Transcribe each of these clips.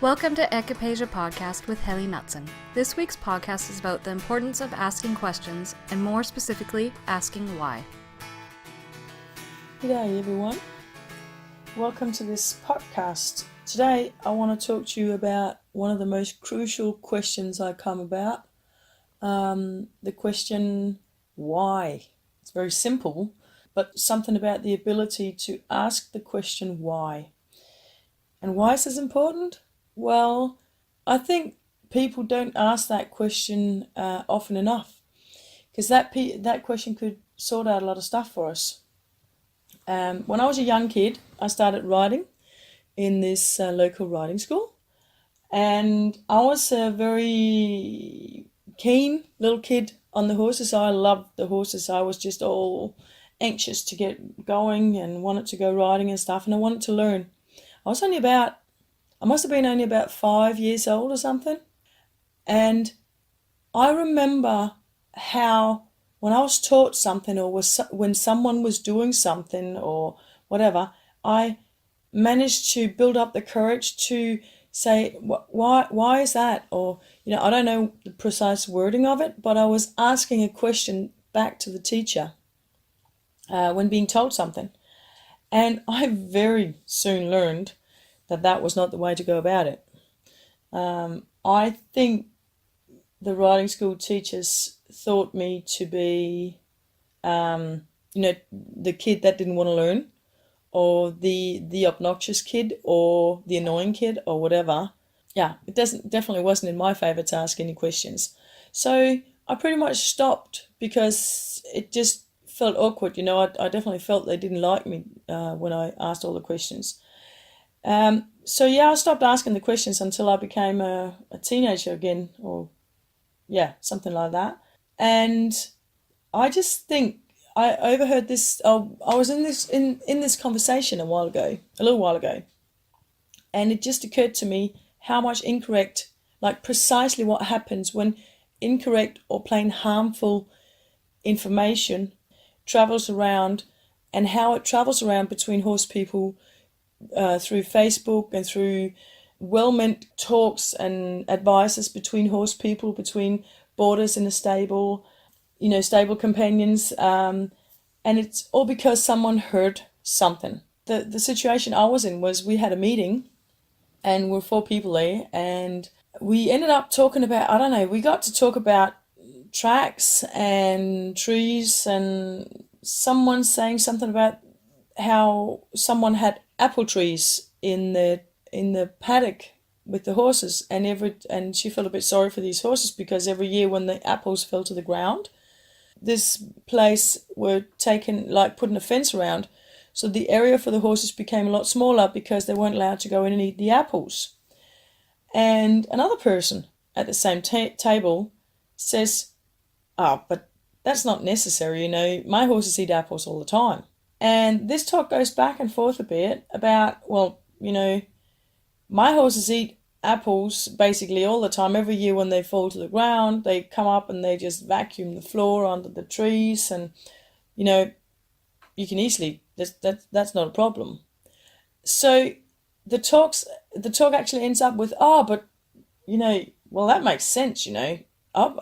Welcome to Ekvipage podcast with Heli Knutson. This week's podcast is about the importance of asking questions, and more specifically, asking why. G'day everyone. Welcome to this podcast. Today I want to talk to you about one of the most crucial questions I come about. The question, why? It's very simple, but something about the ability to ask the question why. And why is this important? Well, I think people don't ask that question often enough, because that question could sort out a lot of stuff for us. When I was a young kid, I started riding in this local riding school, and I was a very keen little kid on the horses. I loved the horses. I was just all anxious to get going and wanted to go riding and stuff, and I wanted to learn. I must have been only about 5 years old or something. And I remember how when I was taught something or when someone was doing something or whatever, I managed to build up the courage to say, why is that? Or, I don't know the precise wording of it, but I was asking a question back to the teacher when being told something. And I very soon learned that was not the way to go about it. I think the riding school teachers thought me to be, the kid that didn't want to learn, or the obnoxious kid, or the annoying kid, or whatever. Yeah, it definitely wasn't in my favor to ask any questions. So I pretty much stopped because it just felt awkward. I definitely felt they didn't like me when I asked all the questions. I stopped asking the questions until I became a teenager again, or something like that. And I just think I overheard this. I was in this conversation a little while ago, and it just occurred to me how much incorrect, like precisely what happens when incorrect or plain harmful information travels around, and how it travels around between horse people. Through Facebook and through well-meant talks and advices between horse people, between boarders in a stable, stable companions, and it's all because someone heard something. The situation I was in was we had a meeting, and we're 4 people there, and we ended up talking about, we got to talk about tracks and trees, and someone saying something about how someone had apple trees in the paddock with the horses, and she felt a bit sorry for these horses because every year when the apples fell to the ground, this place were putting a fence around, so the area for the horses became a lot smaller because they weren't allowed to go in and eat the apples. And another person at the same table says, but that's not necessary, my horses eat apples all the time. And this talk goes back and forth a bit about, my horses eat apples basically all the time. Every year when they fall to the ground, they come up and they just vacuum the floor under the trees, and, you can easily, that's not a problem. So the talk actually ends up with, that makes sense, I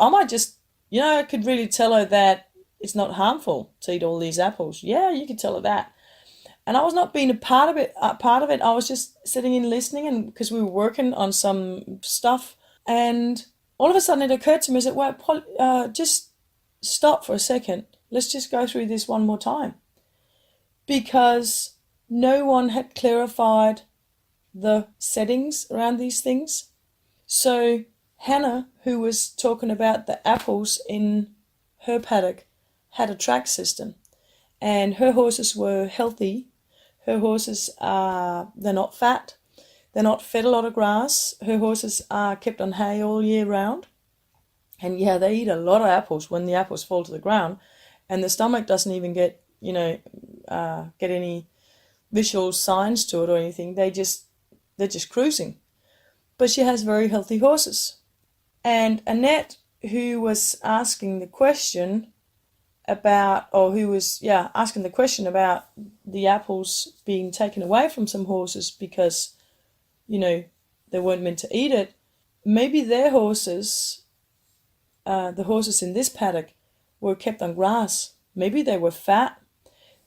might just, I could really tell her that it's not harmful to eat all these apples. Yeah, you could tell her that. And I was not being a part of it. I was just sitting and listening, and because we were working on some stuff, and all of a sudden it occurred to me that, just stop for a second. Let's just go through this one more time, because no one had clarified the settings around these things. So Hannah, who was talking about the apples in her paddock, had a track system, and her horses were healthy. Her horses they're not fat, they're not fed a lot of grass. Her horses are kept on hay all year round, and they eat a lot of apples when the apples fall to the ground, and the stomach doesn't even get any visual signs to it or anything. They're just cruising. But she has very healthy horses. And Annette, who was asking the question about the apples being taken away from some horses because, they weren't meant to eat it. Maybe their horses, the horses in this paddock, were kept on grass. Maybe they were fat.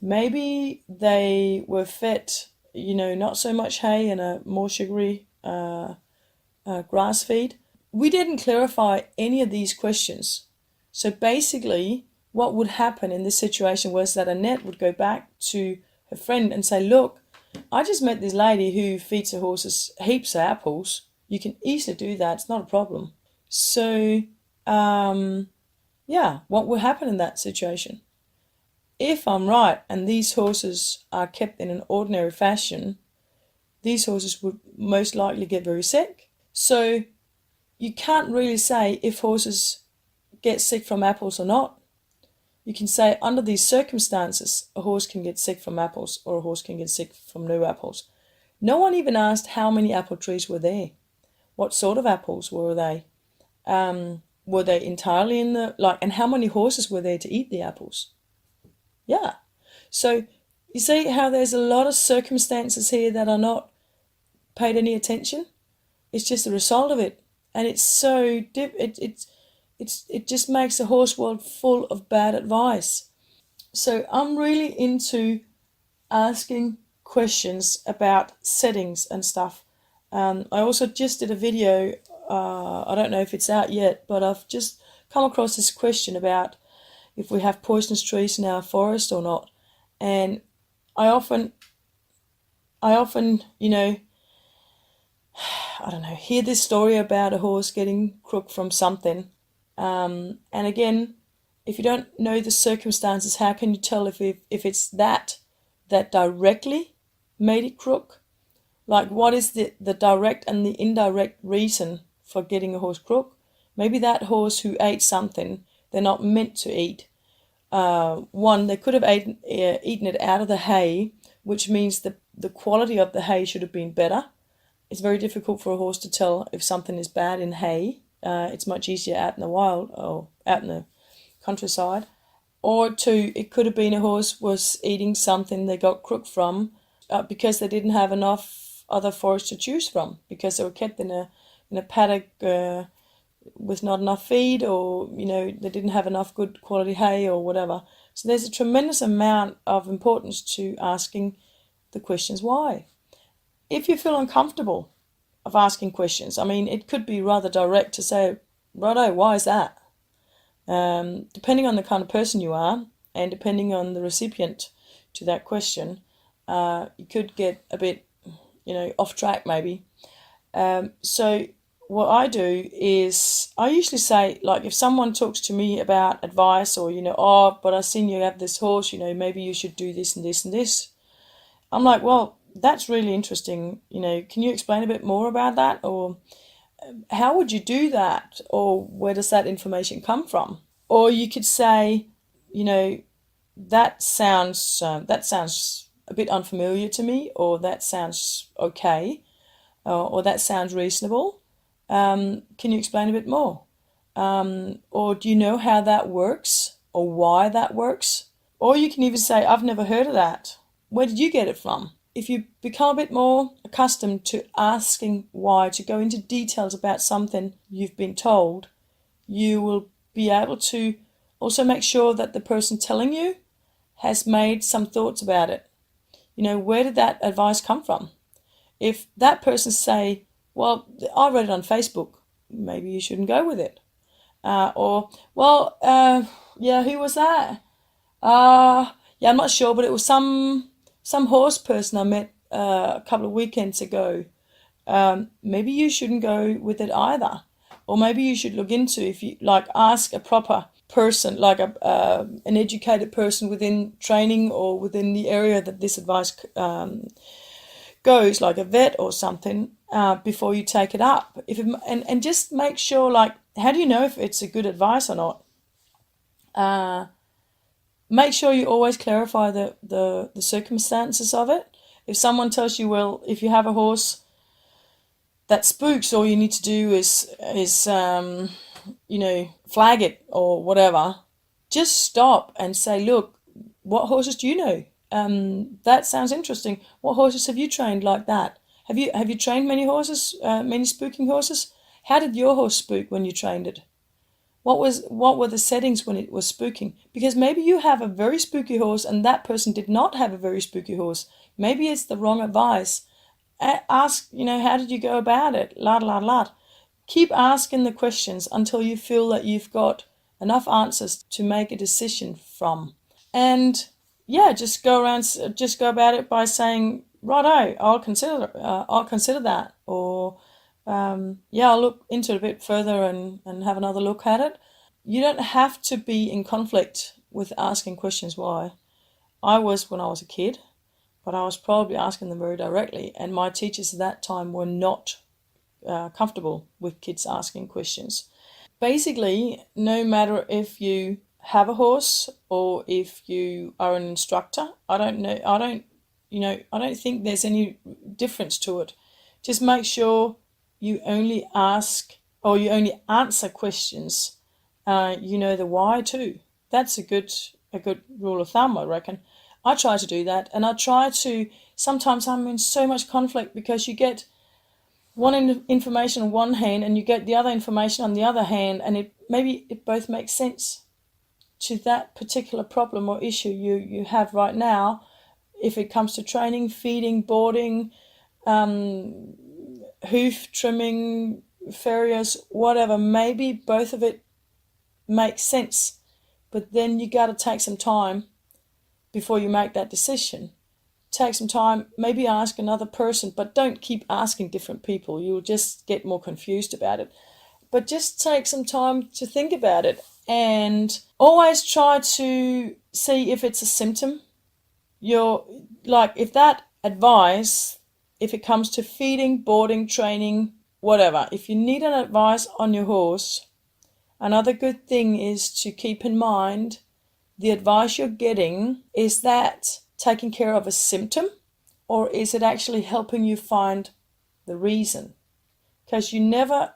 Maybe they were fed, not so much hay and a more sugary grass feed. We didn't clarify any of these questions. So basically, what would happen in this situation was that Annette would go back to her friend and say, look, I just met this lady who feeds her horses heaps of apples. You can easily do that. It's not a problem. So, what will happen in that situation? If I'm right and these horses are kept in an ordinary fashion, these horses would most likely get very sick. So you can't really say if horses get sick from apples or not. You can say under these circumstances, a horse can get sick from apples or a horse can get sick from no apples. No one even asked how many apple trees were there. What sort of apples were they? Were they entirely in and how many horses were there to eat the apples? Yeah. So you see how there's a lot of circumstances here that are not paid any attention? It's just the result of it. And it's so it just makes the horse world full of bad advice. So I'm really into asking questions about settings and stuff. I also just did a video, I don't know if it's out yet, but I've just come across this question about if we have poisonous trees in our forest or not. And I often, hear this story about a horse getting crook from something. And again, if you don't know the circumstances, how can you tell if it's that directly made it crook? Like, what is the direct and the indirect reason for getting a horse crook? Maybe that horse who ate something they're not meant to eat. One, they could have eaten it out of the hay, which means the quality of the hay should have been better. It's very difficult for a horse to tell if something is bad in hay. It's much easier out in the wild or out in the countryside. Or two, it could have been a horse was eating something they got crook from because they didn't have enough other forage to choose from, because they were kept in a paddock with not enough feed, or they didn't have enough good quality hay or whatever. So there's a tremendous amount of importance to asking the questions why. If you feel uncomfortable of asking questions, it could be rather direct to say, righto, why is that? Depending on the kind of person you are and depending on the recipient to that question, you could get a bit, off track maybe. So what I do is I usually say, like, if someone talks to me about advice or, but I've seen you have this horse, maybe you should do this and this and this. I'm like, well, that's really interesting. Can you explain a bit more about that? Or how would you do that? Or where does that information come from? Or you could say, that sounds a bit unfamiliar to me, or that sounds okay, or that sounds reasonable. Can you explain a bit more? Or do you know how that works or why that works? Or you can even say, I've never heard of that. Where did you get it from? If you become a bit more accustomed to asking why, to go into details about something you've been told, you will be able to also make sure that the person telling you has made some thoughts about it. Where did that advice come from? If that person say, well, I read it on Facebook, maybe you shouldn't go with it. Who was that? I'm not sure, but it was some horse person I met a couple of weekends ago. Maybe you shouldn't go with it either. Or maybe you should look into, if you ask a proper person, like an educated person within training or within the area that this advice goes, like a vet or something, before you take it up. And just make sure, how do you know if it's a good advice or not? Make sure you always clarify the circumstances of it. If someone tells you, well, if you have a horse that spooks, all you need to do is flag it or whatever, just stop and say, look, what horses do you know? That sounds interesting. What horses have you trained like that? Have you trained many horses, many spooking horses? How did your horse spook when you trained it? What were the settings when it was spooking? Because maybe you have a very spooky horse and that person did not have a very spooky horse. Maybe it's the wrong advice. Ask, how did you go about it? La. Keep asking the questions until you feel that you've got enough answers to make a decision from. And yeah, just go about it by saying, righto, I'll consider that, or I'll look into it a bit further and have another look at it. You don't have to be in conflict with asking questions why. I was when I was a kid, but I was probably asking them very directly, and my teachers at that time were not comfortable with kids asking questions. Basically, no matter if you have a horse or if you are an instructor, I don't think there's any difference to it. Just make sure you only ask or you only answer questions. The why too. That's a good rule of thumb, I reckon. I try to do that, and I try to. Sometimes I'm in so much conflict because you get one information on one hand and you get the other information on the other hand, and maybe it both makes sense to that particular problem or issue you have right now. If it comes to training, feeding, boarding, hoof trimming, farriers, whatever, maybe both of it makes sense, but then you got to take some time before you make that decision. Take some time, maybe ask another person, but don't keep asking different people. You'll just get more confused about it. But just take some time to think about it, and always try to see if it's a symptom. If that advice, if it comes to feeding, boarding, training, whatever, if you need an advice on your horse, another good thing is to keep in mind the advice you're getting, is that taking care of a symptom, or is it actually helping you find the reason? Because you never,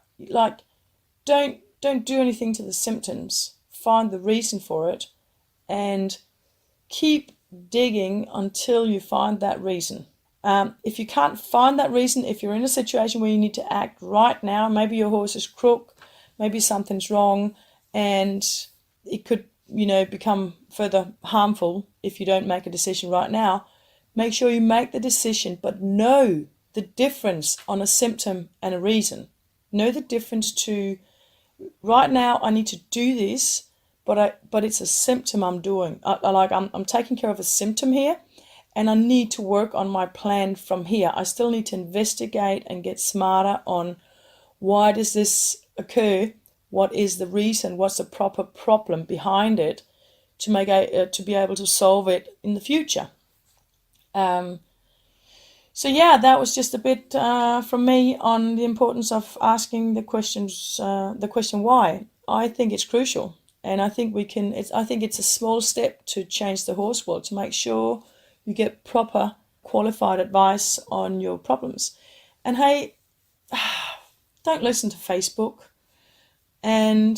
don't do anything to the symptoms. Find the reason for it and keep digging until you find that reason. If you can't find that reason, if you're in a situation where you need to act right now, maybe your horse is crook, maybe something's wrong, and it could become further harmful if you don't make a decision right now, make sure you make the decision, but know the difference on a symptom and a reason. Know the difference to, right now I need to do this, but it's a symptom I'm doing. I'm taking care of a symptom here, and I need to work on my plan from here. I still need to investigate and get smarter on why does this occur. What is the reason? What's the proper problem behind it to be able to solve it in the future? That was just a bit from me on the importance of asking the questions. The question why. I think it's crucial, and I think I think it's a small step to change the horse world, to make sure you get proper qualified advice on your problems. And hey, don't listen to Facebook. And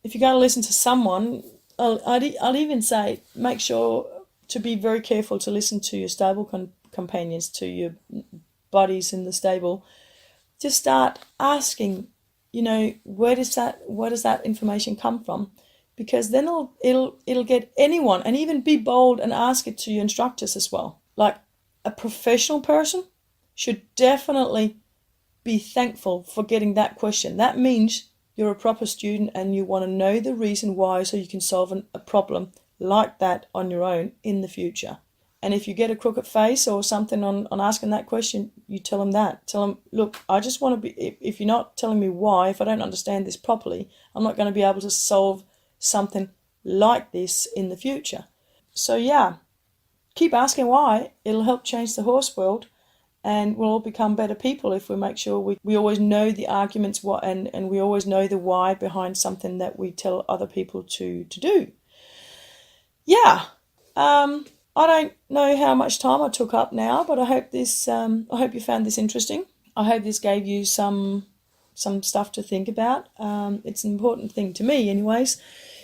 if you're going to listen to someone, I'll even say, make sure to be very careful to listen to your stable companions, to your buddies in the stable. Just start asking, where does that information come from? Because then it'll get anyone, and even be bold and ask it to your instructors as well. Like, a professional person should definitely be thankful for getting that question. That means you're a proper student and you want to know the reason why, so you can solve a problem like that on your own in the future. And if you get a crooked face or something on asking that question, you tell them that. Tell them, look, I just want to be, if you're not telling me why, if I don't understand this properly, I'm not going to be able to solve something like this in the future. So yeah, keep asking why. It'll help change the horse world. And we'll all become better people if we make sure we always know the arguments and we always know the why behind something that we tell other people to do. Yeah. I don't know how much time I took up now, but I hope you found this interesting. I hope this gave you some stuff to think about. It's an important thing to me anyways.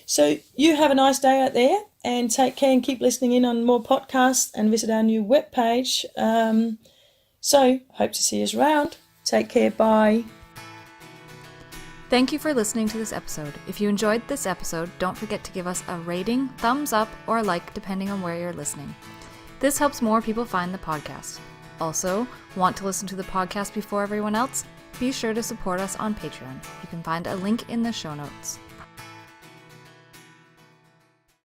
So you have a nice day out there, and take care and keep listening in on more podcasts, and visit our new webpage. So, hope to see you around. Take care, bye. Thank you for listening to this episode. If you enjoyed this episode, don't forget to give us a rating, thumbs up, or a like depending on where you're listening. This helps more people find the podcast. Also, want to listen to the podcast before everyone else? Be sure to support us on Patreon. You can find a link in the show notes.